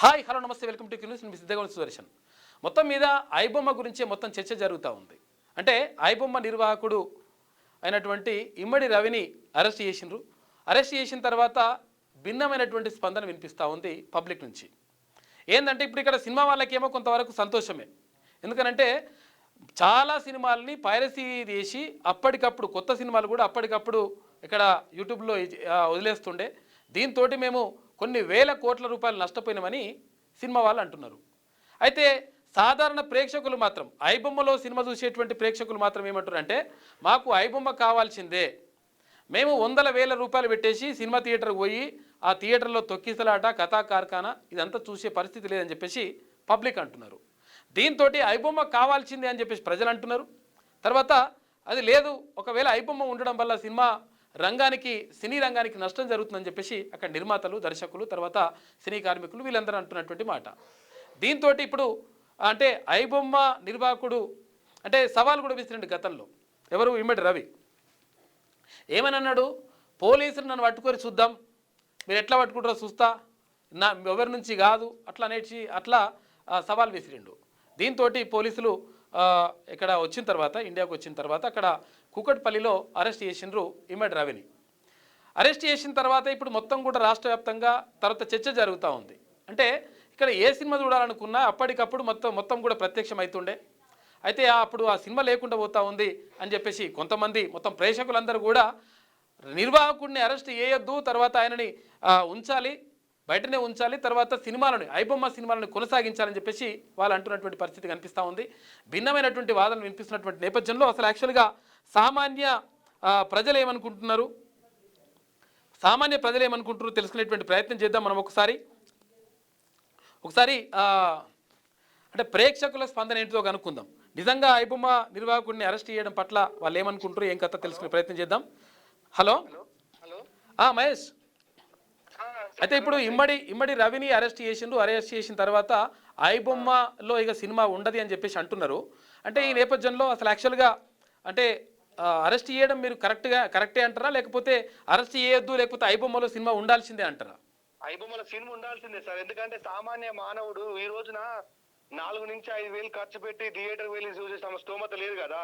Hi hello నమస్తే welcome to news. నేను సిద్ధగౌడ సుదర్శన్. మొత్తం మీద ఐబొమ్మ గురించే మొత్తం చర్చ జరుగుతూ ఉంది. అంటే ఐబొమ్మ నిర్వాహకుడు అయినటువంటి ఇమ్మడి రవిని అరెస్ట్ చేసిండ్రు. అరెస్ట్ చేసిన తర్వాత భిన్నమైనటువంటి స్పందన వినిపిస్తూ ఉంది పబ్లిక్ నుంచి. ఏంటంటే ఇప్పుడు ఇక్కడ సినిమా వాళ్ళకేమో కొంతవరకు సంతోషమే. ఎందుకనంటే చాలా సినిమాలని పైరసీ చేసి అప్పటికప్పుడు కొత్త సినిమాలు కూడా అప్పటికప్పుడు ఇక్కడ యూట్యూబ్లో వదిలేస్తుండే. దీంతో మేము కొన్ని వేల కోట్ల రూపాయలు నష్టపోయినామని సినిమా వాళ్ళు అంటున్నారు. అయితే సాధారణ ప్రేక్షకులు మాత్రం ఐబొమ్మలో సినిమా చూసేటువంటి ప్రేక్షకులు మాత్రం ఏమంటారంటే మాకు ఐబొమ్మ కావాల్సిందే, మేము వందల వేల రూపాయలు పెట్టేసి సినిమా థియేటర్కి పోయి ఆ థియేటర్లో తొక్కిసలాట కథా కార్ఖానా ఇదంతా చూసే పరిస్థితి లేదని చెప్పేసి పబ్లిక్ అంటున్నారు. దీంతో ఐబొమ్మ కావాల్సిందే అని చెప్పేసి ప్రజలు అంటున్నారు. తర్వాత అది లేదు, ఒకవేళ ఐబొమ్మ ఉండడం వల్ల సినిమా రంగానికి సినీ రంగానికి నష్టం జరుగుతుందని చెప్పేసి అక్కడ నిర్మాతలు దర్శకులు తర్వాత సినీ కార్మికులు వీళ్ళందరూ అంటున్నటువంటి మాట. దీంతో ఇప్పుడు అంటే ఐబొమ్మ నిర్వాహకుడు అంటే సవాల్ కూడా విసిరండి గతంలో. ఎవరు? ఇమ్మడి రవి ఏమని అన్నాడు, పోలీసులు నన్ను పట్టుకొని చూద్దాం, మీరు ఎట్లా పట్టుకుంటారో చూస్తా, నా ఎవరి నుంచి కాదు అట్లా అనేసి అట్లా సవాల్ విసిరిండు. దీంతో పోలీసులు ఇక్కడ వచ్చిన తర్వాత ఇండియాకు వచ్చిన తర్వాత అక్కడ కూకట్పల్లిలో అరెస్ట్ చేసిండ్రు ఇమ్మడి రవిని. అరెస్ట్ చేసిన తర్వాత ఇప్పుడు మొత్తం కూడా రాష్ట్ర వ్యాప్తంగా తర్వాత చర్చ జరుగుతూ ఉంది. అంటే ఇక్కడ ఏ సినిమా చూడాలనుకున్నా అప్పటికప్పుడు మొత్తం కూడా ప్రత్యక్షం అవుతుండే. అయితే అప్పుడు ఆ సినిమా లేకుండా పోతూ ఉంది అని చెప్పేసి కొంతమంది మొత్తం ప్రేక్షకులందరూ కూడా నిర్వాహకుడిని అరెస్ట్ చేయొద్దు, తర్వాత ఆయనని ఉంచాలి, బయటనే ఉంచాలి, తర్వాత సినిమాలను ఐబొమ్మ సినిమాలను కొనసాగించాలని చెప్పేసి వాళ్ళు అంటున్నటువంటి పరిస్థితి కనిపిస్తూ ఉంది. భిన్నమైనటువంటి వాదనలు వినిపిస్తున్నటువంటి నేపథ్యంలో అసలు యాక్చువల్గా సామాన్య ప్రజలు ఏమనుకుంటున్నారు తెలుసుకునేటువంటి ప్రయత్నం చేద్దాం మనం ఒకసారి అంటే ప్రేక్షకుల స్పందన ఏంటిదో కనుక్కుందాం. నిజంగా ఐబొమ్మ నిర్వాహకుడిని అరెస్ట్ చేయడం పట్ల వాళ్ళు ఏమనుకుంటారు ఏం కథ తెలుసుకునే ప్రయత్నం చేద్దాం. హలో మహేష్, అయితే ఇప్పుడు ఇమ్మడి రవిని అరెస్ట్ చేసిన తర్వాత ఐబొమ్మలో ఇక సినిమా ఉండదు అని చెప్పేసి అంటున్నారు. అంటే ఈ నేపథ్యంలో అసలు యాక్చువల్గా అంటే అరెస్ట్ చేయడం మీరు కరెక్టే అంటారా, లేకపోతే అరెస్ట్ చేయొద్దు లేకపోతే ఐబొమ్మలో సినిమా ఉండాల్సిందే అంటారా? ఐబొమ్మలో సినిమా ఉండాల్సిందే సార్. ఎందుకంటే సామాన్య మానవుడు ఈ రోజున 4 నుంచి 5 వేలు ఖర్చు పెట్టి థియేటర్ వెళ్ళి చూసే స్తోమత లేదు కదా.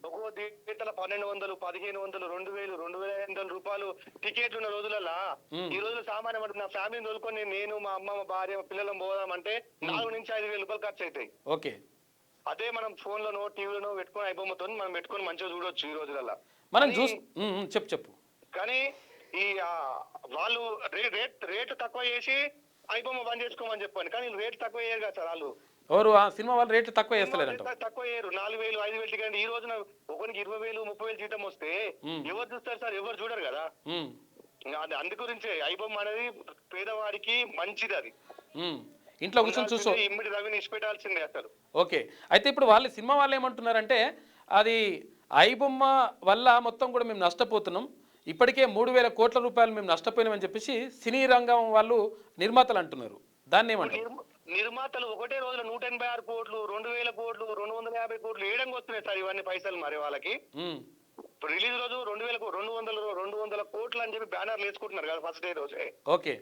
ఒక్కో థియేటర్ 1200, 1500, 2000, 2500 రూపాయలు టికెట్లు ఉన్న రోజులలో ఈ రోజు సామాన్య నా ఫ్యామిలీని తోలుకొని నేను మా అమ్మ మా భార్య మా పిల్లలను పోదామంటే 4 నుంచి 5 వేల రూపాయలు ఖర్చు అవుతాయి. ఓకే, అదే మనం ఫోన్ లోనో టీవీలోనో పెట్టుకొని ఐబొమ్మతో మనం పెట్టుకొని మంచిగా చూడొచ్చు ఈ రోజులలో. మనం చెప్పు కానీ ఈ వాళ్ళు రేటు తక్కువ చేసి ఐబొమ్మ బంద్ చేసుకోమని చెప్పండి, కానీ రేటు తక్కువ చేయరు కదా సార్. వాళ్ళు ఎవరు ఆ సినిమా వాళ్ళు రేట్లు తక్కువ చేస్తలేరంట, తక్కువ చేయరు. 4000, 5000 టికెట్ ఈ రోజున ఒకరికి 20,000, 30,000 జీతం వస్తే ఎవరు చూస్తారు సార్? ఎవరు చూడరు కదా. అందు గురించే ఐబొమ్మ అనేది పేదవాడికి మంచిది. అది ఇంట్లో కూర్చొని చూసో ఇమ్మడి రవిని ఇష్టపెట్టాల్సిందే అసలు. ఓకే, అయితే ఇప్పుడు వాళ్ళు సినిమా వాళ్ళు ఏమంటున్నారంటే అది ఐబొమ్మ వల్ల మొత్తం కూడా మేము నష్టపోతున్నాం, ఇప్పటికే 3,000 కోట్ల రూపాయలు మేము నష్టపోయినామని చెప్పేసి సినీ రంగం వాళ్ళు నిర్మాతలు అంటున్నారు. దాన్ని ఏమంటారు? నిర్మాతలు ఒకటే రోజులో 186 కోట్లు, 2,000 కోట్లు, 250 కోట్లు ఏడంగా వస్తున్నాయి సార్ ఇవన్నీ పైసలు. మరి వాళ్ళకి రిలీజ్ రోజు 200 కోట్లు అని చెప్పి బ్యానర్లు వేసుకుంటున్నారు కదా ఫస్ట్ డే రోజే. ఓకే,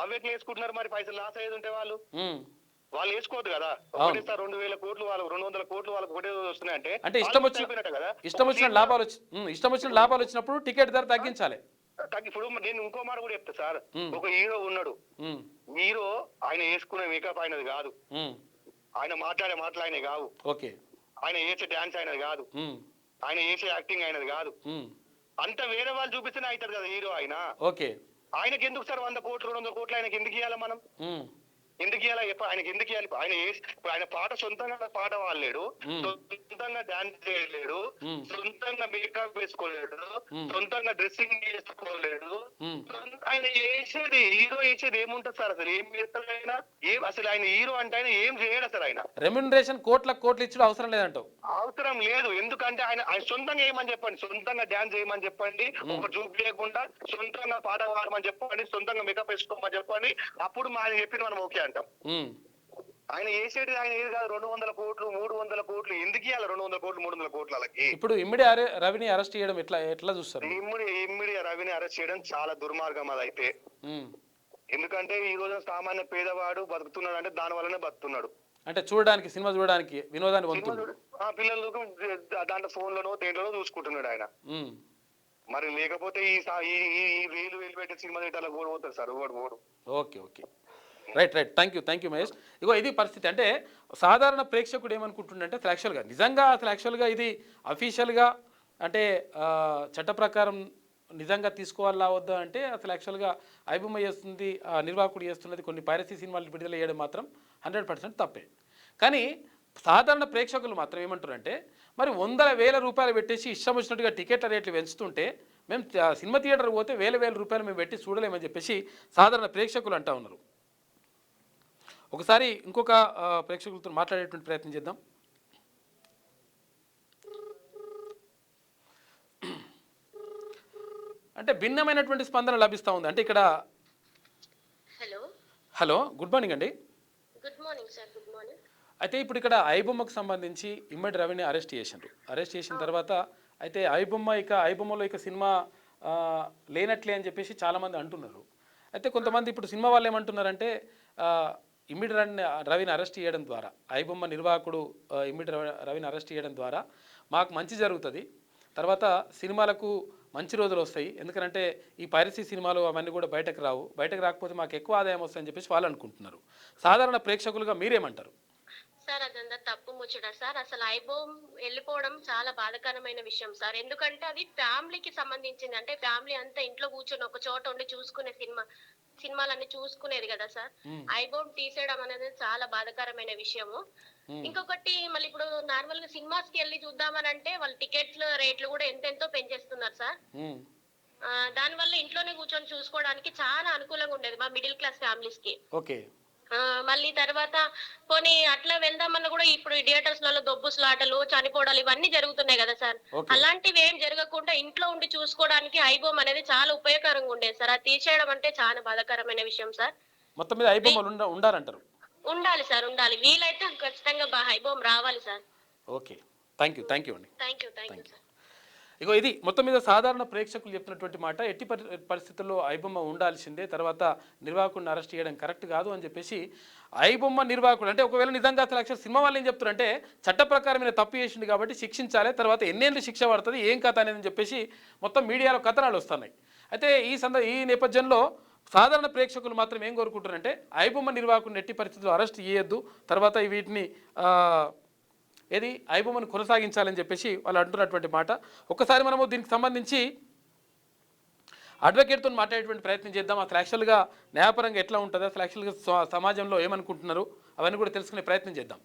అవి వేసుకుంటున్నారు. మరి పైసలు లాస్ అయ్యేది ఉంటే వాళ్ళు వేసుకోవద్దు కదా. ఒకటేసారి 2,000 కోట్లు వాళ్ళకు, 200 కోట్లు వాళ్ళకి ఒకటే రోజు వస్తున్నాయంటే అంటే ఇష్టం వచ్చిన లాభాలు వచ్చినప్పుడు టికెట్ ధర తగ్గించాలి. ఇప్పుడు నేను ఇంకో మాట కూడా చెప్తా సార్. ఒక హీరో ఉన్నాడు, హీరో ఆయన వేసుకునే మేకప్ ఆయనది కాదు, ఆయన మాట్లాడే మాటలు ఆయనది కాదు, ఆయన వేసే డాన్స్ ఆయనది కాదు, ఆయన వేసే యాక్టింగ్ ఆయనది కాదు. అంత వేరే వాళ్ళు చూపిస్తేనే అవుతాడు కదా హీరో. ఆయనకి ఎందుకు సార్ 100 కోట్లు 200 కోట్లు ఆయనకి ఎందుకు ఇవ్వాలి? మనం ఎందుకు ఇవ్వాలి? ఆయనకి ఎందుకు ఇవ్వాలి? ఆయన పాట సొంతంగా పాట వాడలేడు, సొంతంగా డాన్స్ చేయలేడు, సొంతంగా మేకప్ వేసుకోలేడు, సొంతంగా డ్రెస్సింగ్ చేసుకోలేడు. ఆయన చేసేది హీరో చేసేది ఏముంటది సార్? అసలు ఏం చేస్తాడు ఆయన? అసలు ఆయన హీరో అంటే ఆయన ఏం చేయడు అసలు. ఆయన రెమ్యునరేషన్ కోట్లు ఇచ్చడం అవసరం లేదంటావు? అవసరం లేదు. ఎందుకంటే ఆయన సొంతంగా ఏమని చెప్పండి, సొంతంగా డాన్స్ చేయమని చెప్పండి, ఒక చూపు లేకుండా సొంతంగా పాట పాడమని చెప్పండి, సొంతంగా మేకప్ వేసుకోమని చెప్పండి, అప్పుడు ఆయన చెప్పిన మనం ఓకే అంటాం. ఆయన వేసేది ఆయన ఏది కాదు. 200 కోట్లు 300 కోట్లు ఎందుకు ఇవ్వాలి? 200 కోట్లు 300 కోట్లు వాళ్ళకి. ఇప్పుడు ఇమ్మడి రవిని అరెస్ట్ చేయడం ఎట్లా చూస్తారు? ఇమ్మడి రవిని అరెస్ట్ చేయడం చాలా దుర్మార్గం. అది అయితే ఎందుకంటే ఈ రోజు సామాన్య పేదవాడు బతుకుతున్నాడు అంటే దాని వల్లనే బతుకుతున్నాడు. అంటే చూడడానికి, సినిమా చూడడానికి వినోదాన్ని సినిమా పొందుతున్నాడు. పిల్లలకు దాంట్లో ఫోన్లోనో దేంట్లోనో చూసుకుంటున్నాడు ఆయన. మరి లేకపోతే ఈ వేలు పెట్టే సినిమా థియేటర్లకు కూడా పోతారు సార్, ఓడు. Okay okay, right right, thank you Mahesh. ఇగో ఇది పరిస్థితి. అంటే సాధారణ ప్రేక్షకుడు ఏమనుకుంటుండంటే అసలు యాక్చువల్గా నిజంగా ఇది అఫీషియల్గా అంటే చట్ట ప్రకారం నిజంగా తీసుకోవాలా వద్దా అంటే అసలు యాక్చువల్గా ఐబొమ్మ చేస్తుంది, నిర్వాహకుడు చేస్తున్నది కొన్ని పైరసీ సినిమాలు విడుదల చేయడం మాత్రం 100% తప్పే. కానీ సాధారణ ప్రేక్షకులు మాత్రం ఏమంటారంటే మరి వందల వేల రూపాయలు పెట్టేసి ఇష్టం వచ్చినట్టుగా టికెట్ల రేట్లు పెంచుతుంటే మేము సినిమా థియేటర్ పోతే వేల రూపాయలు మేము పెట్టి చూడలేమని చెప్పేసి సాధారణ ప్రేక్షకులు అంటూ ఉన్నారు. ఒకసారి ఇంకొక ప్రేక్షకులతో మాట్లాడేటువంటి ప్రయత్నం చేద్దాం. అంటే భిన్నమైనటువంటి స్పందన లభిస్తూ ఉంది. అంటే ఇక్కడ హలో, గుడ్ మార్నింగ్ అండి. Good morning sir. Good morning. అయితే ఇప్పుడు ఇక్కడ ఐబొమ్మకు సంబంధించి ఇమ్మడి రవిని అరెస్ట్ చేసిన తర్వాత అయితే ఐబొమ్మలో సినిమా లేనట్లే అని చెప్పేసి చాలామంది అంటున్నారు. అయితే కొంతమంది ఇప్పుడు సినిమా వాళ్ళు ఏమంటున్నారంటే ఇమ్మడి రవిని అరెస్ట్ చేయడం ద్వారా, ఐబొమ్మ నిర్వాహకుడు ఇమ్మడి రవిని అరెస్ట్ చేయడం ద్వారా మాకు మంచి జరుగుతుంది, తర్వాత సినిమాలకు మంచి రోజులు వస్తాయి, ఎందుకంటే ఈ పైరసీ సినిమాలు అవన్నీ కూడా బయటకు రాకపోతే మాకు ఎక్కువ ఆదాయం వస్తుందని చెప్పేసి వాళ్ళు అనుకుంటున్నారు. సాధారణ ప్రేక్షకులుగా మీరేమంటారు? సార్ అదంతా తప్పు ముచ్చట సార్. అసలు ఐబొమ్మ వెళ్ళిపోవడం చాలా బాధాకరమైన విషయం సార్. ఎందుకంటే అది ఫ్యామిలీకి సంబంధించింది. అంటే ఫ్యామిలీ అంతా ఇంట్లో కూర్చొని ఒక చోట ఉండి చూసుకునే సినిమాలన్నీ చూసుకునేది కదా సార్. ఐబొమ్మ తీసేయడం అనేది చాలా బాధాకరమైన విషయము. ఇంకొకటి మళ్ళీ ఇప్పుడు నార్మల్ గా సినిమాస్ కి వెళ్ళి చూద్దామని అంటే వాళ్ళ టికెట్ల రేట్లు కూడా ఎంతెంతో పెంచేస్తున్నారు సార్. దాని వల్ల ఇంట్లోనే కూర్చొని చూసుకోవడానికి చాలా అనుకూలంగా ఉండేది మా మిడిల్ క్లాస్ ఫ్యామిలీస్ కి. మళ్ళీ తర్వాత పోనీ అట్లా వెళ్దామన్నా కూడా ఇప్పుడు థియేటర్స్ లలో దొబ్బుస్లాటలు, చనిపోవడాలు ఇవన్నీ జరుగుతున్నాయి కదా సార్. అలాంటివి ఏం జరగకుండా ఇంట్లో ఉండి చూసుకోవడానికి ఐబొమ్మ అనేది చాలా ఉపయోగకరంగా ఉండేది సార్. అది తీసేయడం అంటే చాలా బాధాకరమైన విషయం సార్. మొత్తం మీద ఐబొమ్మలు ఉండాలంటారు? ఉండాలి సార్, ఉండాలి. వీలైతే ఖచ్చితంగా ఐబొమ్మ రావాలి సార్. ఓకే, థ్యాంక్ యూ అండి. Thank you sir. ఇగో ఇది మొత్తం మీద సాధారణ ప్రేక్షకులు చెప్తున్నటువంటి మాట. ఎట్టి పరిస్థితుల్లో ఐబొమ్మ ఉండాల్సిందే, తర్వాత నిర్వాహకుడిని అరెస్ట్ చేయడం కరెక్ట్ కాదు అని చెప్పేసి ఐబొమ్మ నిర్వాహకుడు అంటే ఒకవేళ నిజంగా అసలు సినిమా వాళ్ళు ఏం చెప్తారంటే చట్ట ప్రకారమైన తప్పు చేసింది కాబట్టి శిక్షించాలి, తర్వాత ఎన్నేళ్ళు శిక్ష పడుతుంది, ఏం కథ అనేది చెప్పేసి మొత్తం మీడియాలో కథనాలు వస్తున్నాయి. అయితే ఈ నేపథ్యంలో సాధారణ ప్రేక్షకులు మాత్రం ఏం కోరుకుంటారంటే ఐబొమ్మ నిర్వాహకుడిని ఎట్టి పరిస్థితుల్లో అరెస్ట్ చేయొద్దు, తర్వాత వీటిని ఐబొమ్మను కొనసాగించాలని చెప్పేసి వాళ్ళు అంటున్నటువంటి మాట. ఒక్కసారి మనము దీనికి సంబంధించి అడ్వకేట్తో మాట్లాడేటువంటి ప్రయత్నం చేద్దాం. అసలు యాక్చువల్గా న్యాయపరంగా ఎట్లా ఉంటుంది, అసలు యాక్చువల్గా సమాజంలో ఏమనుకుంటున్నారు అవన్నీ కూడా తెలుసుకునే ప్రయత్నం చేద్దాం.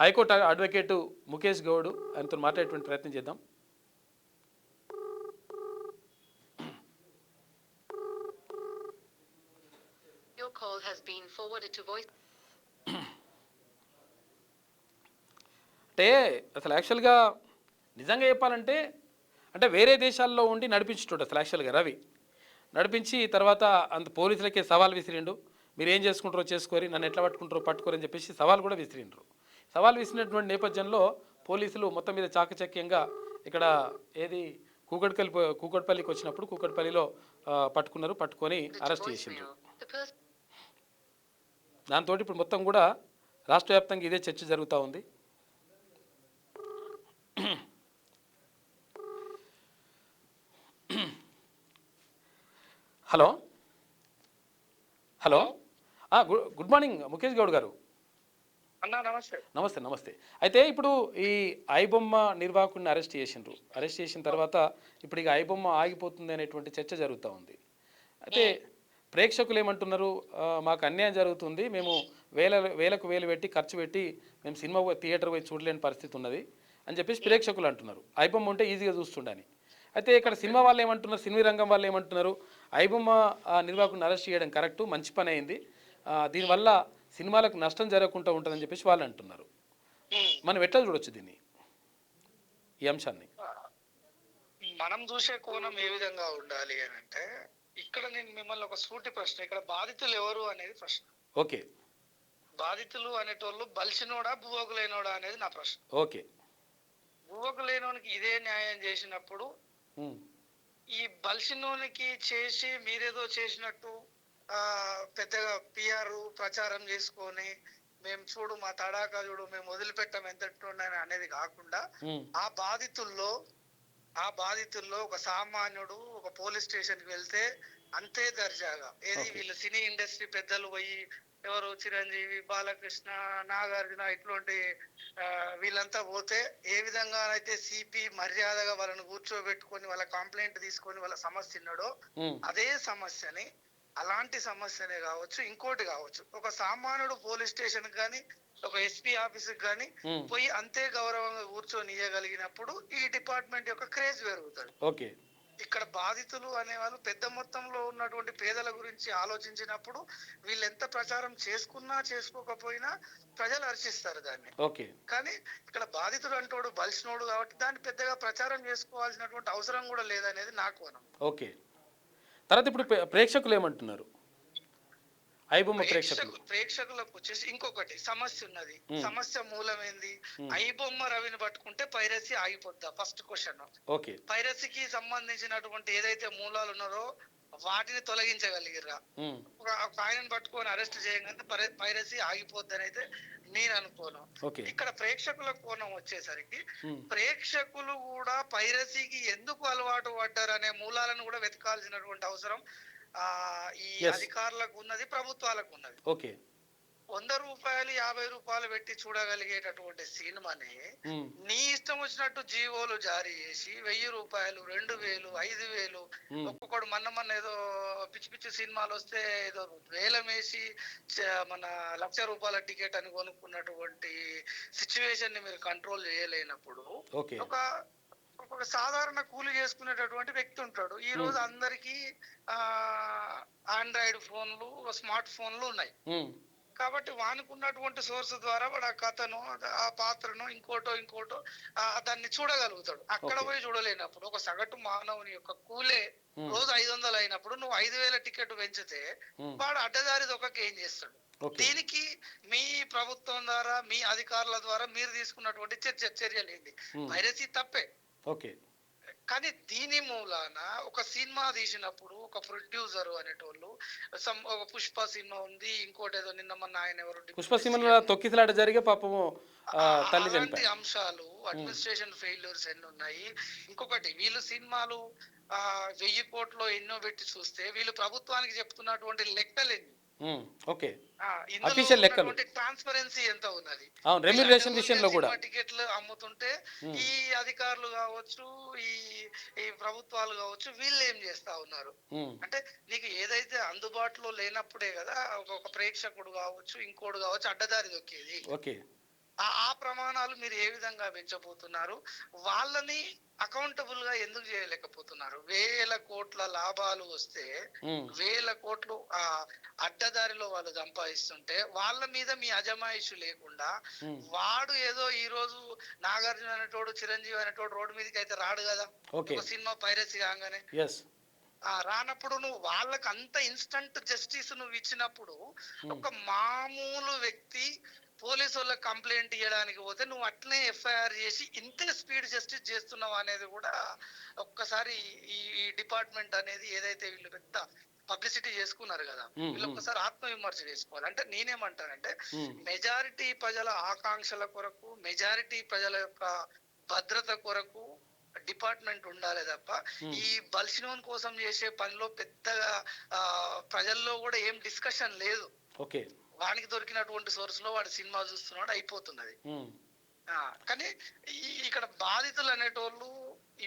హైకోర్టు అడ్వకేటు ముఖేష్ గౌడ్, ఆయనతో మాట్లాడేటువంటి ప్రయత్నం చేద్దాం. అంటే అసలు యాక్చువల్గా నిజంగా చెప్పాలంటే అంటే వేరే దేశాల్లో ఉండి నడిపించుంటాడు అసలు యాక్చువల్గా రవి. నడిపించి తర్వాత అంత పోలీసులకే సవాల్ విసిరిండు, మీరు ఏం చేసుకుంటారో చేసుకోరి, నన్ను ఎట్లా పట్టుకోరు అని చెప్పేసి సవాల్ కూడా విసిరిండ్రు. సవాల్ విసిరినటువంటి నేపథ్యంలో పోలీసులు మొత్తం మీద చాకచక్యంగా ఇక్కడ కూకట్పల్లికి వచ్చినప్పుడు కూకట్పల్లిలో పట్టుకొని అరెస్ట్ చేసిండ్రు. దాంతో ఇప్పుడు మొత్తం కూడా రాష్ట్ర వ్యాప్తంగా ఇదే చర్చ జరుగుతూ ఉంది. Hello, good morning Mukesh Goud గారు. నమస్తే. అయితే ఇప్పుడు ఈ ఐబొమ్మ నిర్వాహకుడిని అరెస్ట్ చేసిన తర్వాత ఇప్పుడు ఇక ఐబొమ్మ ఆగిపోతుంది అనేటువంటి చర్చ జరుగుతూ ఉంది. అయితే ప్రేక్షకులు ఏమంటున్నారు, మాకు అన్యాయం జరుగుతుంది, మేము వేలకు పెట్టి ఖర్చు పెట్టి మేము సినిమా థియేటర్ పోయి చూడలేని పరిస్థితి ఉన్నది అని చెప్పేసి ప్రేక్షకులు అంటున్నారు. ఐబొమ్మ ఉంటే ఈజీగా చూస్తుండని. అయితే ఇక్కడ సినిమా వాళ్ళు ఏమంటున్నారు, సినిమా రంగం వాళ్ళు ఏమంటున్నారు, ఐబొమ్మ నిర్వాహకుడిని అరెస్ట్ చేయడం కరెక్టు, మంచి పని అయింది, దీనివల్ల సినిమాలకు నష్టం జరగకుండా ఉంటుందని చెప్పేసి వాళ్ళు అంటున్నారు. మనం ఎట్లా చూడొచ్చు దీన్ని, ఈ అంశాన్ని? మనం చూసే కోణం ఏ విధంగా ఉండాలి అని అంటే, ఇక్కడ నేను మిమ్మల్ని ఒక సూటి ప్రశ్న, ఇక్కడ బాధితులు ఎవరు అనేది ప్రశ్న. ఓకే, బాధితులు అనేటోళ్ళు బలిసినోడా భూవకులైనోడా అనేది నా ప్రశ్న. ఓకే, ఊహకు లేనోనికి ఇదే న్యాయం చేసినప్పుడు ఉమ్, ఈ బలిసినోనికి చేసి మీరేదో చేసినట్టు ఆ పెద్దగా పిఆర్ ప్రచారం చేసుకొని మేము చూడు మా తడాకా చూడు మేము వదిలిపెట్టాం ఎంత అనేది కాకుండా ఉమ్, ఆ బాధితుల్లో ఒక సామాన్యుడు ఒక పోలీస్ స్టేషన్ కి వెళ్తే అంతే దర్జాగా ఏది Okay. వీళ్ళు సినీ ఇండస్ట్రీ పెద్దలు పోయి ఎవరు చిరంజీవి బాలకృష్ణ నాగార్జున ఇట్లాంటి వీళ్ళంతా పోతే ఏ విధంగా అయితే సిపి మర్యాదగా వాళ్ళని కూర్చోబెట్టుకొని వాళ్ళ కంప్లైంట్ తీసుకొని వాళ్ళ సమస్య ఉన్నాడో ఉమ్, అదే సమస్యని అలాంటి సమస్యనే కావచ్చు ఇంకోటి కావచ్చు ఒక సామాన్యుడు పోలీస్ స్టేషన్ కానీ ఒక ఎస్పీ ఆఫీస్ కానీ ఉమ్, పోయి అంతే గౌరవంగా కూర్చొని ఇయ్యగలిగినప్పుడు ఈ డిపార్ట్మెంట్ యొక్క క్రేజ్ పెరుగుతుంది. ఓకే. ఇక్కడ బాధితులు అనేవాళ్ళు పెద్ద మొత్తంలో ఉన్నటువంటి పేదల గురించి ఆలోచించినప్పుడు వీళ్ళు ఎంత ప్రచారం చేసుకున్నా చేసుకోకపోయినా ప్రజలు హర్షిస్తారు దాన్ని. ఓకే. కానీ ఇక్కడ బాధితుడు అంటోడు బలిసినోడు కాబట్టి దాన్ని పెద్దగా ప్రచారం చేసుకోవాల్సినటువంటి అవసరం కూడా లేదనేది నా కోణం. ఓకే. తర్వాత ఇప్పుడు ప్రేక్షకులు ఏమంటున్నారు? ఐబొమ్మ ప్రేక్షకులు ప్రేక్షకులకు వచ్చేసి ఇంకొకటి సమస్య ఉన్నది. సమస్య మూలమైంది ఐబొమ్మ రవిని పట్టుకుంటే పైరసీ ఆగిపోద్దా? First question. ఓకే. పైరసీకి సంబంధించినటువంటి ఏదైతే మూలాలు ఉన్నారో వాటిని తొలగించగలిగిరా? ఉమ్, ఒక ఆయనను పట్టుకొని అరెస్ట్ చేయగానే పైరసీ ఆగిపోద్ది అని అయితే నేను అనుకోను. ఓకే. ఇక్కడ ప్రేక్షకుల కోణం వచ్చేసరికి ఉమ్, ప్రేక్షకులు కూడా పైరసీకి ఎందుకు అలవాటు పడ్డారు అనే మూలాలను కూడా వెతకాల్సినటువంటి అవసరం ఈ Yes. అధికారులకు ఉన్నది, ప్రభుత్వాలకు ఉన్నది. ఓకే. 100 రూపాయలు 50 రూపాయలు పెట్టి చూడగలిగేటటువంటి సినిమాని ఉమ్, నీ ఇష్టం వచ్చినట్టు జీవోలు జారీ చేసి 1000 రూపాయలు 2000 5000 ఉమ్, ఒక్కొక్కడు మొన్న ఏదో పిచ్చి పిచ్చి సినిమాలు వస్తే ఏదో వేలం వేసి మన 1,00,000 రూపాయల టికెట్ అని కొనుక్కున్నటువంటి సిచ్యువేషన్ ని మీరు కంట్రోల్ చేయలేనప్పుడు ఓకే. ఒక సాధారణ కూలి చేసుకునేటటువంటి వ్యక్తి ఉంటాడు. ఈ రోజు అందరికి ఆండ్రాయిడ్ ఫోన్లు స్మార్ట్ ఫోన్లు ఉన్నాయి ఉమ్, కాబట్టి వానికి ఉన్నటువంటి సోర్స్ ద్వారా వాడు ఆ కథను ఆ పాత్రను ఇంకోటో దాన్ని చూడగలుగుతాడు. అక్కడ Okay. పోయి చూడలేనప్పుడు ఒక సగటు మానవుని యొక్క కూలే రోజు 500 అయినప్పుడు నువ్వు 5,000 టికెట్ పెంచితే వాడు అడ్డదారి దొక్కకి ఏం చేస్తాడు? ఓకే. దీనికి మీ ప్రభుత్వం ద్వారా మీ అధికారుల ద్వారా మీరు తీసుకున్నటువంటి చర్యలు ఏంటి? పైరసీ తప్పే. ఓకే. కానీ దీని మూలాన ఒక సినిమా తీసినప్పుడు ఒక ప్రొడ్యూసర్ అనేటోళ్ళు ఒక పుష్ప సినిమా ఉంది, ఇంకోటి ఏదో నిన్న మొన్న ఆయన ఎవరు పుష్ప సినిమా తొక్కిసలాట జరిగే పాపము తల్లి అలాంటి చనిపోయింది. అంశాలు అడ్మినిస్ట్రేషన్ ఫెయిల్యూర్స్ ఎన్ని ఉన్నాయి. ఇంకొకటి వీళ్ళు సినిమాలు 1000 కోట్లు ఎన్నో పెట్టి చూస్తే వీళ్ళు ప్రభుత్వానికి చెప్తున్నటువంటి లెక్కలు ఎన్ని? ఓకే. ఇందులో అఫీషియల్ లెక్కలు, ఉన్నటువంటి ట్రాన్స్పరెన్సీ ఎంత ఉన్నది? అవును, రెమ్యూనరేషన్ విషయంలో కూడా టికెట్లు అమ్ముతుంటే ఈ అధికారులు కావచ్చు ఈ ప్రభుత్వాలు కావచ్చు వీళ్ళు ఏం చేస్తా ఉన్నారు అంటే నీకు ఏదైతే అందుబాటులో లేనప్పుడే కదా ఒక ప్రేక్షకుడు కావచ్చు ఇంకోడు కావచ్చు అడ్డదారి దొక్కేది. ఓకే. ఆ ప్రమాణాలు మీరు ఏ విధంగా పెంచబోతున్నారు? వాళ్ళని అకౌంటబుల్ గా ఎందుకు చేయలేకపోతున్నారు? 1000 కోట్ల లాభాలు వస్తే 1000 కోట్లు అడ్డదారిలో వాళ్ళు సంపాదిస్తుంటే వాళ్ళ మీద మీ అజమాయిషి లేకుండా వాడు ఏదో ఈ రోజు నాగార్జున అనేటోడు చిరంజీవి అనేటోడు రోడ్డు మీదకి అయితే రాడు కదా ఒక సినిమా పైరసీ కాగానే. రానప్పుడు నువ్వు వాళ్ళకి అంత ఇన్స్టంట్ జస్టిస్ నువ్వు ఇచ్చినప్పుడు ఒక మామూలు వ్యక్తి పోలీసు వాళ్ళకి కంప్లైంట్ ఇవ్వడానికి పోతే నువ్వు అట్లనే ఎఫ్ఐఆర్ చేసి ఇంత స్పీడ్ జస్టిస్ చేస్తున్నావు అనేది కూడా ఒక్కసారి ఈ డిపార్ట్మెంట్ అనేది ఏదైతే వీళ్ళు పెద్ద పబ్లిసిటీ చేసుకున్నారు కదా వీళ్ళు ఒక్కసారి ఆత్మవిమర్శ చేసుకోవాలి. అంటే నేనేమంటానంటే మెజారిటీ ప్రజల ఆకాంక్షల కొరకు మెజారిటీ ప్రజల యొక్క భద్రత కొరకు డిపార్ట్మెంట్ ఉండాలి తప్ప ఈ బల్సినోన్ కోసం చేసే పనిలో పెద్దగా ప్రజల్లో కూడా ఏం డిస్కషన్ లేదు. ఓకే. వానికి దొరికినటువంటి సోర్స్ లో వాడు సినిమా చూస్తున్నాడు అయిపోతున్నది. కానీ ఇక్కడ బాధితులు అనేటోళ్ళు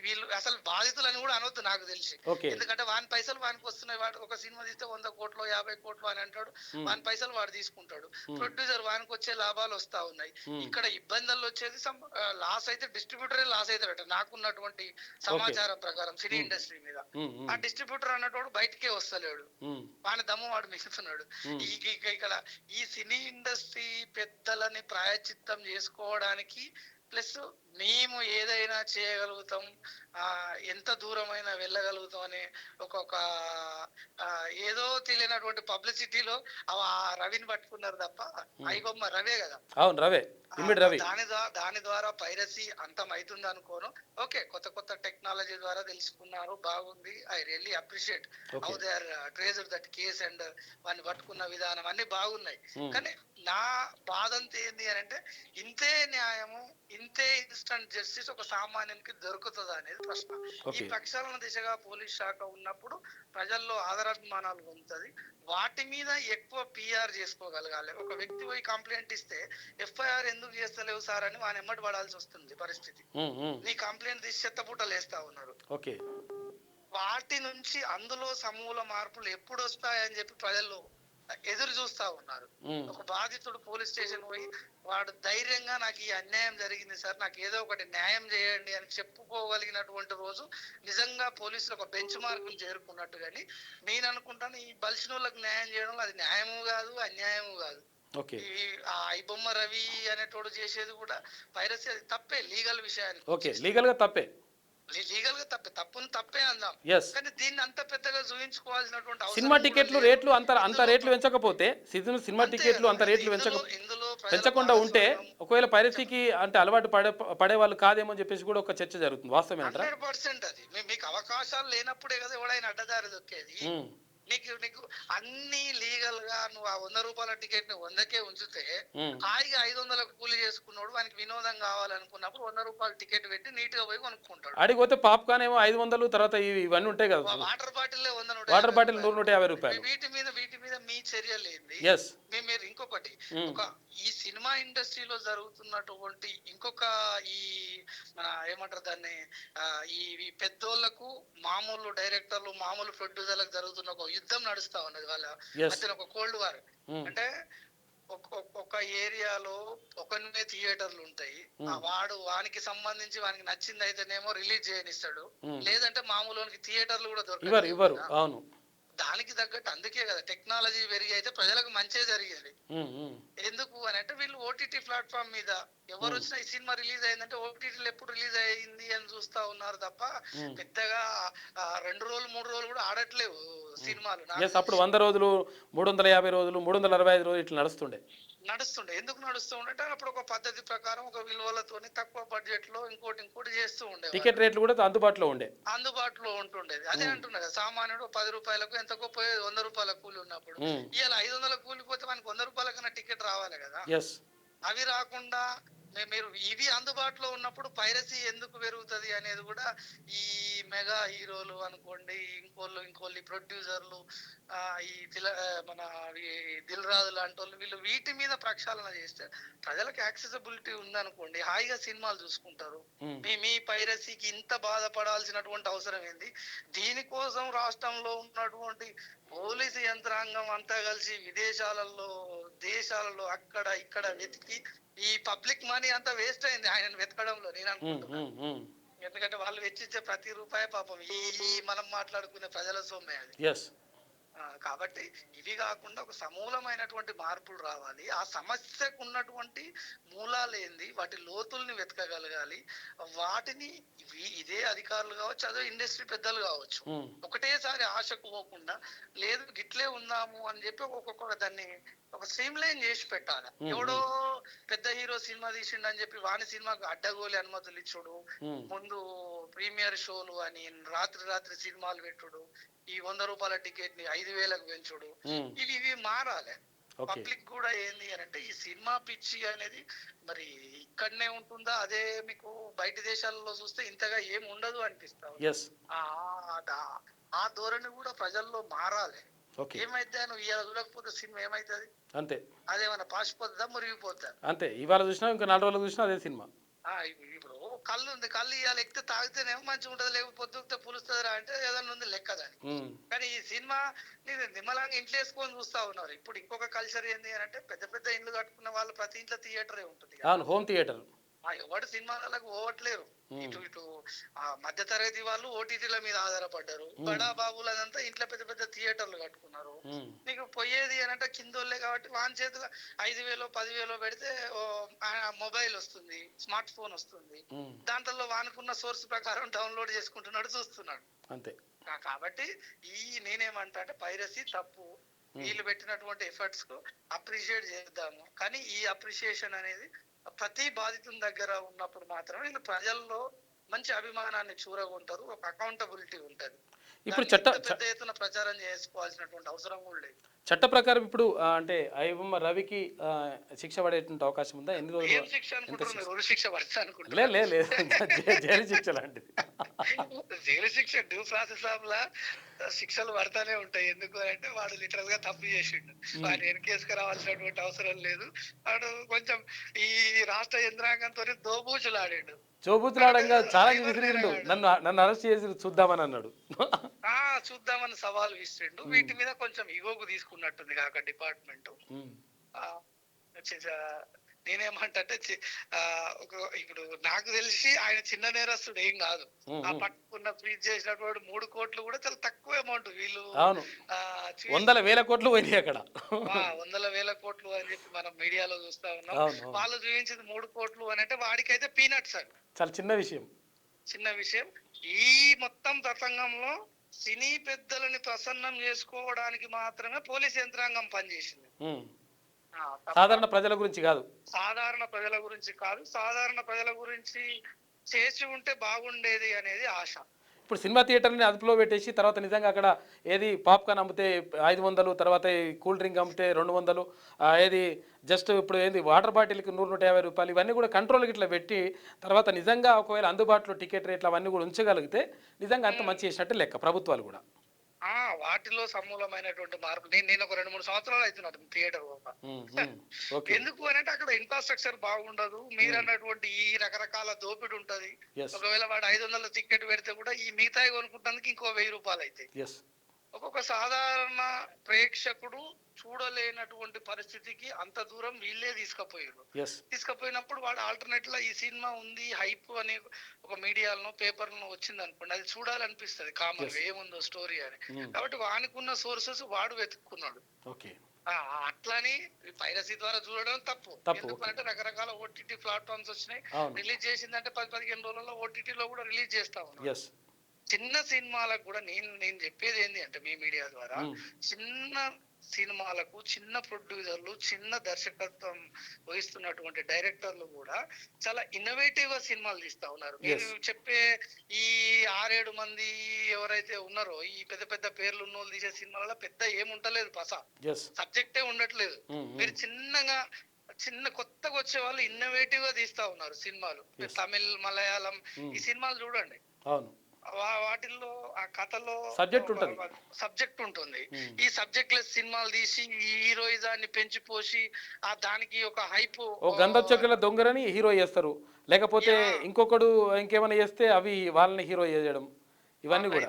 వీళ్ళు అసలు బాధితులు అని కూడా అనొద్దు నాకు తెలిసి. ఎందుకంటే వాని పైసలు వానికి వస్తున్నాయి. వాడు ఒక సినిమా తీస్తే 100 కోట్లు 50 కోట్లు అని అంటాడు, వాని పైసలు వాడు తీసుకుంటాడు. ప్రొడ్యూసర్ వానికి వచ్చే లాభాలు వస్తా ఉన్నాయి. ఇక్కడ ఇబ్బందులు వచ్చేది లాస్ అయితే డిస్ట్రిబ్యూటరే లాస్ అవుతాడట నాకున్నటువంటి సమాచారం ప్రకారం సినీ ఇండస్ట్రీ మీద. ఆ డిస్ట్రిబ్యూటర్ అన్నటోడు బయటకే వస్తలేడు, వాని దమ్ము వాడు మిగుతున్నాడు. ఇక్కడ ఈ సినీ ఇండస్ట్రీ పెద్దలని ప్రాయచిత్తం చేసుకోవడానికి ప్లస్ మేము ఏదైనా చేయగలుగుతాం, ఎంత దూరమైనా వెళ్ళగలుగుతాం అని ఒక్కొక్క ఏదో తెలియనటువంటి పబ్లిసిటీలో ఆ రవిని పట్టుకున్నారు తప్ప ఐబొమ్మ రవే కదా. అవును రవే, ఇమ్మడి రవి. దాని ద్వారా పైరసీ అంతం అవుతుంది అనుకోను. ఓకే, కొత్త కొత్త టెక్నాలజీ ద్వారా తెలుసుకున్నారు, బాగుంది. I really appreciate how they are traced that case and వాడిని పట్టుకున్న విధానం అన్ని బాగున్నాయి. కానీ నా బాధ అంతా ఏంది అని అంటే, ఇంతే న్యాయము, ఇంతే ఇన్స్టంట్ జస్టిస్ ఒక సామాన్యునికి దొరుకుతుందా అనేది ప్రశ్న. ఈ ప్రక్షాళన దిశగా పోలీస్ శాఖ ఉన్నప్పుడు ప్రజల్లో ఆదరాభిమానాలు పొందుతుంది. వాటి మీద ఎక్కువ పిఆర్ చేసుకోగలగాలి. ఒక వ్యక్తి పోయి కంప్లైంట్ ఇస్తే ఎఫ్ఐఆర్ ఎందుకు చేస్తలేవు సార్ అని వాని ఎమ్మటి పడాల్సి వస్తుంది పరిస్థితి. నీ కంప్లైంట్ తీసి చెత్తపుటలు వేస్తా ఉన్నారు. వాటి నుంచి అందులో సమూల మార్పులు ఎప్పుడు వస్తాయని చెప్పి ప్రజల్లో ఎదురు చూస్తా ఉన్నారు. ఒక బాధితుడు పోలీస్ స్టేషన్ పోయి వాడు ధైర్యంగా నాకు ఈ అన్యాయం జరిగింది సార్, నాకు ఏదో ఒకటి న్యాయం చేయండి అని చెప్పుకోగలిగినటువంటి రోజు నిజంగా పోలీసులు ఒక బెంచ్ మార్కులు చేరుకున్నట్టు. కానీ నేను అనుకుంటాను ఈ బలిసినోళ్ళకి న్యాయం చేయడం అది న్యాయము కాదు, అన్యాయము కాదు. ఆ ఐబొమ్మ రవి అనేటోడు చేసేది కూడా పైరసీ, అది తప్పే లీగల్ విషయానికి. లీగల్ గా తప్పే, లీగల్ గా తప్పును తప్పే అందాం. కానీ దీన్ని అంత పెద్దగా చూపించుకోవాల్సినటువంటి సినిమా టికెట్లు రేట్లు అంత రేట్లు పెంచకపోతే, సినిమా టికెట్లు అంత రేట్లు పెంచకుండా ఉంటే ఒకవేళ పైరసీకి అంటే అలవాటు పడే వాళ్ళు కాదేమో అని చెప్పేసి కూడా ఒక చర్చ జరుగుతుంది. వాస్తవమేనంటారా? 100% అది. మీకు అవకాశాలు లేనప్పుడే కదా ఎవడైనా అడ్డదారి దొక్కేది. నీకు అన్ని లీగల్ గా నువ్వు ఆ 100 రూపాయల టికెట్ ని 100కే ఉంచితే హాయిగా 500 కూలీ చేసుకున్నాడు వానికి వినోదం కావాలనుకున్నప్పుడు 100 రూపాయల టికెట్ పెట్టి నీట్ గా పోయి కొనుక్కుంటాడు. అడిగిపోతే పాప్కార్న్ ఏమో 500, తర్వాత ఇవన్నీ ఉంటాయి కదా, వాటర్ బాటిల్ 100, వాటర్ బాటిల్ 150 రూపాయలు. వీటి మీద మీ చర్యలు ఏంది? మీరు ఇంకొకటి, ఒక ఈ సినిమా ఇండస్ట్రీలో జరుగుతున్నటువంటి ఇంకొక ఈ మన ఏమంటారు దాన్ని, ఈ పెద్దోళ్లకు మామూలు డైరెక్టర్లు మామూలు ప్రొడ్యూసర్లకు జరుగుతున్న ఒక యుద్ధం నడుస్తా ఉన్నది వాళ్ళ మధ్యన, ఒక కోల్డ్ వార్. అంటే ఒక ఏరియాలో ఒకనే థియేటర్లు ఉంటాయి. వానికి సంబంధించి వానికి నచ్చింది అయితేనేమో రిలీజ్ చేయనిస్తాడు, లేదంటే మామూలు థియేటర్లు కూడా దొరకవు. అవును, దానికి తగ్గట్టు అందుకే కదా టెక్నాలజీ పెరిగి అయితే ప్రజలకు మంచి జరిగేది. ఎందుకు అని అంటే వీళ్ళు ఓటీటీ ప్లాట్ఫామ్ మీద ఎవరు వచ్చినా ఈ సినిమా రిలీజ్ అయిందంటే ఓటీటీలో ఎప్పుడు రిలీజ్ అయింది అని చూస్తా ఉన్నారు తప్ప పెద్దగా 2 రోజులు 3 రోజులు కూడా ఆడట్లేవు సినిమాలు. అప్పుడు 100 రోజులు, 350 రోజులు, 365 రోజులు ఇట్లా నడుస్తుండే. ఎందుకు నడుస్తూ ఉండే అప్పుడు ఒక పద్ధతి ప్రకారం ఒక విలువలతోని తక్కువ బడ్జెట్ లో ఇంకోటి చేస్తూ ఉండే. టికెట్ రేట్లు కూడా అందుబాటులో ఉంటుండేది. అదే అంటున్నా కదా, సామాన్యుడు 10 రూపాయలకు ఎంత గొప్ప 100 రూపాయల కూలి ఉన్నప్పుడు ఇలా 500 కూలిపోతే మనకి 100 రూపాయల కన్నా టికెట్ రావాలి కదా. అవి రాకుండా మీరు ఇవి అందుబాటులో ఉన్నప్పుడు పైరసీ ఎందుకు పెరుగుతుంది అనేది కూడా ఈ మెగా హీరోలు అనుకోండి, ఇంకోళ్ళు ప్రొడ్యూసర్లు, ఈ మన దిల్ రాజు లాంటి వాళ్ళు, వీళ్ళు వీటి మీద ప్రక్షాళన చేస్తే ప్రజలకు యాక్సెసిబిలిటీ ఉందనుకోండి, హాయిగా సినిమాలు చూసుకుంటారు. మీ పైరసీకి ఇంత బాధపడాల్సినటువంటి అవసరం ఏంది? దీనికోసం రాష్ట్రంలో ఉన్నటువంటి పోలీసు యంత్రాంగం అంతా కలిసి విదేశాలలో, దేశాలలో అక్కడ ఇక్కడ వెతికి ఈ పబ్లిక్ మనీ అంతా వేస్ట్ అయింది ఆయనను వెతకడంలో నేను అనుకుంటున్నాను. ఎందుకంటే వాళ్ళు వెచ్చించే ప్రతి రూపాయి పాపం ఈ మనం మాట్లాడుకునే ప్రజల సొమ్మే అది. కాబట్టి ఇవి కాకుండా ఒక సమూలమైనటువంటి మార్పులు రావాలి. ఆ సమస్యకు ఉన్నటువంటి మూలాలు ఏంది, వాటి లోతుల్ని వెతకగలగాలి. వాటిని ఇదే అధికారులు కావచ్చు, అదే ఇండస్ట్రీ పెద్దలు కావచ్చు, ఒకటేసారి ఆశకు పోకుండా లేదు గిట్లే ఉందాము అని చెప్పి ఒక్కొక్క దాన్ని ఒక స్ట్రీమ్ లైన్ చేసి పెట్టాలి. ఎవడో పెద్ద హీరో సినిమా తీసిండు అని చెప్పి వాని సినిమాకు అడ్డగోలి అనుమతులు ఇచ్చుడు, ముందు ప్రీమియర్ షోలు అని రాత్రి సినిమాలు పెట్టుడు, ఈ 100 రూపాయల టికెట్ ని 5,000కు పెంచుడు, ఇవి మారాలి. పబ్లిక్ కూడా ఏంది అని అంటే ఈ సినిమా పిచ్చి అనేది మరి ఇక్కడనే ఉంటుందా, అదే మీకు బయట దేశాలలో చూస్తే ఇంతగా ఏం ఉండదు అనిపిస్తావు. ఆ ధోరణి కూడా ప్రజల్లో మారాలి. ఏమైతే నువ్వు ఇవాళ చూడకపోతే సినిమా ఏమైతుంది అంతే, అదేమన్నా పాసిపోతుందా మురిగిపోతుందా అంతే. ఇవాళ చూసినా ఇంకా 4 రోజులు చూసినా అదే సినిమా. ఇప్పుడు కళ్ళు ఉంది, కళ్ళు ఇవాళ ఎక్కితే తాగితేనేమో మంచిగా ఉంటది, లేకపోతే పులుస్తుందిరా అంటే ఏదన్నా ఉంది లెక్క దానికి. కానీ ఈ సినిమా నిమ్మలంగా ఇంట్లో వేసుకొని చూస్తా ఉన్నారు. ఇప్పుడు ఇంకొక కల్చర్ ఏంది అని అంటే పెద్ద ఇండ్లు కట్టుకున్న వాళ్ళు ప్రతి ఇంట్లో థియేటరే ఉంటుంది, హోమ్ థియేటర్. ఎవరు సినిమాలకు పోవట్లేరు. ఇటు ఇటు మధ్య తరగతి వాళ్ళు ఓటీటీల మీద ఆధారపడ్డారు. బడా బాబులు అదంతా ఇంట్లో పెద్ద పెద్ద థియేటర్లు కట్టుకున్నారు. నీకు పోయేది అని అంటే కిందోళ్ళే కాబట్టి వాని చేతిలో 5,000 10,000 పెడితే మొబైల్ వస్తుంది, స్మార్ట్ ఫోన్ వస్తుంది. దాంట్లో వానుకున్న సోర్స్ ప్రకారం డౌన్లోడ్ చేసుకుంటున్నాడు, చూస్తున్నాడు అంతే. కాబట్టి నేనేమంటా అంటే పైరసీ తప్పు. వీళ్ళు పెట్టినటువంటి ఎఫర్ట్స్ కు అప్రిషియేట్ చేద్దాము. కానీ ఈ అప్రిషియేషన్ అనేది ప్రతి బాధితుల దగ్గర ఉన్నప్పుడు మాత్రమే వీళ్ళు ప్రజల్లో మంచి అభిమానాన్ని చూరగొంటారు, ఒక అకౌంటబిలిటీ ఉంటది. ఇప్పుడు పెద్ద ఎత్తున ప్రచారం చేసుకోవాల్సినటువంటి అవసరం కూడా లేదు. చట్ట ప్రకారం ఇప్పుడు అంటే ఐబొమ్మ రవికి శిక్ష పడేటువంటి అవకాశం ఉందా? ఎన్ని రోజులు శిక్ష అనుకుంటున్నారు? ఉరి శిక్ష పడతా అనుకుంటున్నారు? జైలు శిక్ష లాంటిది. జైలు శిక్ష డ్యూ ప్రాసెస్ ఆఫ్ లా శిక్షలు పడతానే ఉంటాయి. ఎందుకు అంటే వాడు లిటరల్ గా తప్పు చేసిండు, వాడు వెనకేసుకు రావాల్సినటువంటి అవసరం లేదు. వాడు కొంచెం ఈ రాష్ట్ర యంత్రాంగంతో దోబూచులాడాడు. చోబూతులాడంగా చాలా విసిరిండు. నన్ను అరెస్ట్ చేసి చూద్దామని అన్నాడు. చూద్దామని సవాల్ విసిరిండు. వీటి మీద కొంచెం ఇగోకు తీసుకున్నట్టుంది కాక డిపార్ట్మెంట్. నేనేమంటే ఇప్పుడు నాకు తెలిసి ఆయన చిన్న నేరస్తుడు ఏం కాదు. ఆ పట్టుకున్న ఫ్రీజ్ చేసినటువంటి 3 కోట్లు కూడా చాలా తక్కువ అమౌంట్. వీళ్ళు 100,000 కోట్లు పోయినాయి అక్కడ. 100,000 కోట్లు అని చెప్పి మనం మీడియాలో చూస్తా ఉన్నాం. వాళ్ళు చూపించింది 3 కోట్లు అని అంటే వాడికైతే పీనట్స్ అని, చాలా చిన్న విషయం. ఈ మొత్తం తతంగంలో సినీ పెద్దలని ప్రసన్నం చేసుకోవడానికి మాత్రమే పోలీస్ యంత్రాంగం పనిచేసింది. సాధారణ ప్రజల గురించి కాదు. సాధారణ ప్రజల గురించి చేసి ఉంటే బాగుండేది అనేది ఆశ. ఇప్పుడు సినిమా థియేటర్ని అదుపులో పెట్టేసి తర్వాత నిజంగా అక్కడ ఏది పాప్కార్న్ అమ్మితే 500, తర్వాత కూల్ డ్రింక్ అమ్మితే 200, ఏది జస్ట్ ఇప్పుడు ఏంది వాటర్ బాటిల్కి 100-150 రూపాయలు, ఇవన్నీ కూడా కంట్రోల్కి ఇట్లా పెట్టి తర్వాత నిజంగా ఒకవేళ అందుబాటులో టికెట్ రేట్లు అవన్నీ కూడా ఉంచగలిగితే నిజంగా అంత మంచి చేసినట్టు లెక్క ప్రభుత్వాలు కూడా. వాటిలో సమూలమైనటువంటి మార్పు. నేను ఒక 2-3 సంవత్సరాలు అవుతున్నాడు థియేటర్. ఎందుకు అని అంటే అక్కడ ఇన్ఫ్రాస్ట్రక్చర్ బాగుండదు. మీరు అన్నటువంటి ఈ రకరకాల దోపిడి ఉంటది. ఒకవేళ వాడు 500 టికెట్ పెడితే కూడా ఈ మిగతాయి కొనుక్కుంటానికి ఇంకో 1000 రూపాయలు అవుతాయి. ఒక్కొక్క సాధారణ ప్రేక్షకుడు చూడలేనటువంటి పరిస్థితికి అంత దూరం వీళ్ళే తీసుకుపోయినప్పుడు వాడు ఆల్టర్నేట్ లా ఈ సినిమా ఉంది హైప్ అని ఒక మీడియాలో పేపర్లో వచ్చింది అనుకోండి, అది చూడాలనిపిస్తుంది కామన్ ఏముందో స్టోరీ అని. కాబట్టి వానికున్న సోర్సెస్ వాడు వెతుక్కున్నాడు. అట్లని పైరసీ ద్వారా చూడడం తప్పు. ఎందుకంటే రకరకాల ఓటీటీ ప్లాట్ఫామ్స్ వచ్చినాయి. రిలీజ్ చేసిందంటే 10-15 రోజుల్లో ఓటీటీలో కూడా రిలీజ్ చేస్తా ఉన్నాం. చిన్న సినిమాలకు కూడా నేను చెప్పేది ఏంటి అంటే మీ మీడియా ద్వారా చిన్న సినిమాలకు చిన్న ప్రొడ్యూసర్లు, చిన్న దర్శకత్వం వహిస్తున్నటువంటి డైరెక్టర్లు కూడా చాలా ఇన్నోవేటివ్ గా సినిమాలు తీస్తా ఉన్నారు. మీరు చెప్పే ఈ 6-7 మంది ఎవరైతే ఉన్నారో ఈ పెద్ద పెద్ద పేర్లు ఉన్న వాళ్ళు తీసే సినిమాలలో పెద్ద ఏముంటలేదు, సబ్జెక్టే ఉండట్లేదు. మీరు చిన్న కొత్తగా వచ్చే వాళ్ళు ఇన్నోవేటివ్ గా తీస్తా ఉన్నారు సినిమాలు. తమిళ్, మలయాళం ఈ సినిమాలు చూడండి, వాటిల్లో ఆ కథలో సబ్జెక్ట్ ఉంటుంది. ఈ సబ్జెక్ట్ లెస్ సినిమాలు తీసి ఈ హీరోయిజాన్ని పెంచిపోసి దానికి ఒక హైప్, గంధచక్కెల దొంగరని హీరో చేస్తారు, లేకపోతే ఇంకొకడు ఇంకేమైనా చేస్తే అవి వాళ్ళని హీరో చేయడం, ఇవన్నీ కూడా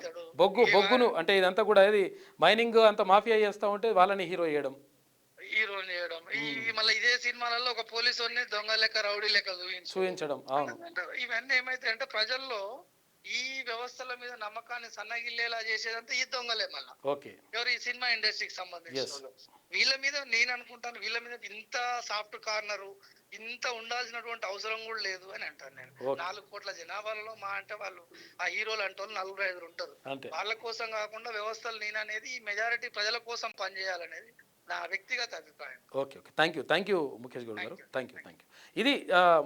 బొగ్గును అంటే ఇదంతా కూడా ఏది మైనింగ్ అంత మాఫియా చేస్తా ఉంటే వాళ్ళని హీరో చేయడం. మళ్ళీ ఇదే సినిమాలలో ఒక పోలీసు వాడిని దొంగ లెక్క రౌడీ లెక్క చూపించడం. ఇవన్నీ ఏమైతే అంటే ప్రజల్లో ఈ వ్యవస్థల మీద నమ్మకాన్ని సన్నగిల్లేలా చేసేదంతా ఈ దొంగలే. మళ్ళా ఎవరు ఈ సినిమా ఇండస్ట్రీకి సంబంధించిన వీళ్ళ మీద నేను అనుకుంటాను, వీళ్ళ మీద ఇంత సాఫ్ట్ కార్నరు ఇంత ఉండాల్సినటువంటి అవసరం కూడా లేదు అని అంటాను నేను. 4 కోట్ల జనాభాలో మా అంటే వాళ్ళు ఆ హీరోలు అంటే వాళ్ళు 4-5 ఉంటారు. వాళ్ళ కోసం కాకుండా వ్యవస్థలు నేను అనేది ఈ మెజారిటీ ప్రజల కోసం పనిచేయాలనేది నా వ్యక్తిగత అభిప్రాయం. Okay, thank you Mukesh Goud గారు. Thank you. ఇది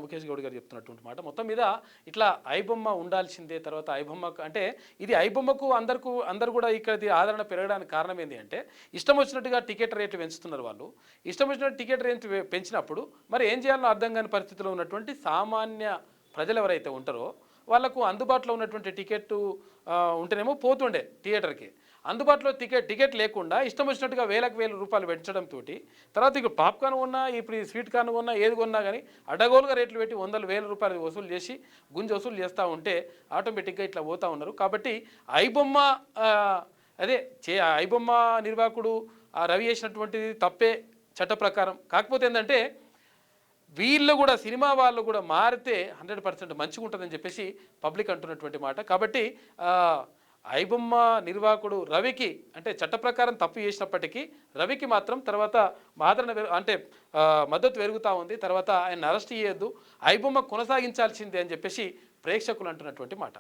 ముఖేష్ గౌడ్ గారు చెప్తున్నటువంటి మాట. మొత్తం మీద ఇట్లా ఐబొమ్మ ఉండాల్సిందే. తర్వాత ఐబొమ్మ అంటే ఇది ఐబొమ్మకు అందరు కూడా ఇక్కడ ఆదరణ పెరగడానికి కారణం ఏంటి అంటే ఇష్టం వచ్చినట్టుగా టికెట్ రేట్లు పెంచుతున్నారు వాళ్ళు. ఇష్టం వచ్చినట్టు టికెట్ రేట్లు పెంచినప్పుడు మరి ఏం చేయాలో అర్థం కాని పరిస్థితిలో ఉన్నటువంటి సామాన్య ప్రజలు ఎవరైతే ఉంటారో వాళ్ళకు అందుబాటులో ఉన్నటువంటి టికెట్ ఉంటేనేమో పోతుండే థియేటర్కి, అందుబాటులో టికెట్ లేకుండా ఇష్టం వచ్చినట్టుగా 1000 రూపాయలు పెంచడంతో తర్వాత ఇక పాప్కార్న్ కొన్నా, ఇప్పుడు ఈ స్వీట్ కార్న్ కొన్నా, ఏది కొన్నా కానీ అడ్డగోలుగా రేట్లు పెట్టి 100,000 రూపాయలు వసూలు చేసి వసూలు చేస్తూ ఉంటే ఆటోమేటిక్గా ఇట్లా పోతూ ఉన్నారు. కాబట్టి ఐబొమ్మ ఐబొమ్మ నిర్వాహకుడు రవి చేసినటువంటిది తప్పే చట్ట ప్రకారం. కాకపోతే ఏంటంటే వీళ్ళు కూడా సినిమా వాళ్ళు కూడా మారితే 100% మంచిగా ఉంటుందని చెప్పేసి పబ్లిక్ అంటున్నటువంటి మాట. కాబట్టి ఐబొమ్మ నిర్వాహకుడు రవికి అంటే చట్ట ప్రకారం తప్పు చేసినప్పటికీ రవికి మాత్రం తర్వాత అంటే మద్దతు పెరుగుతూ ఉంది. తర్వాత ఆయన అరెస్ట్ చేయొద్దు, ఐబొమ్మ కొనసాగించాల్సిందే అని చెప్పేసి ప్రేక్షకులు అంటున్నటువంటి మాట.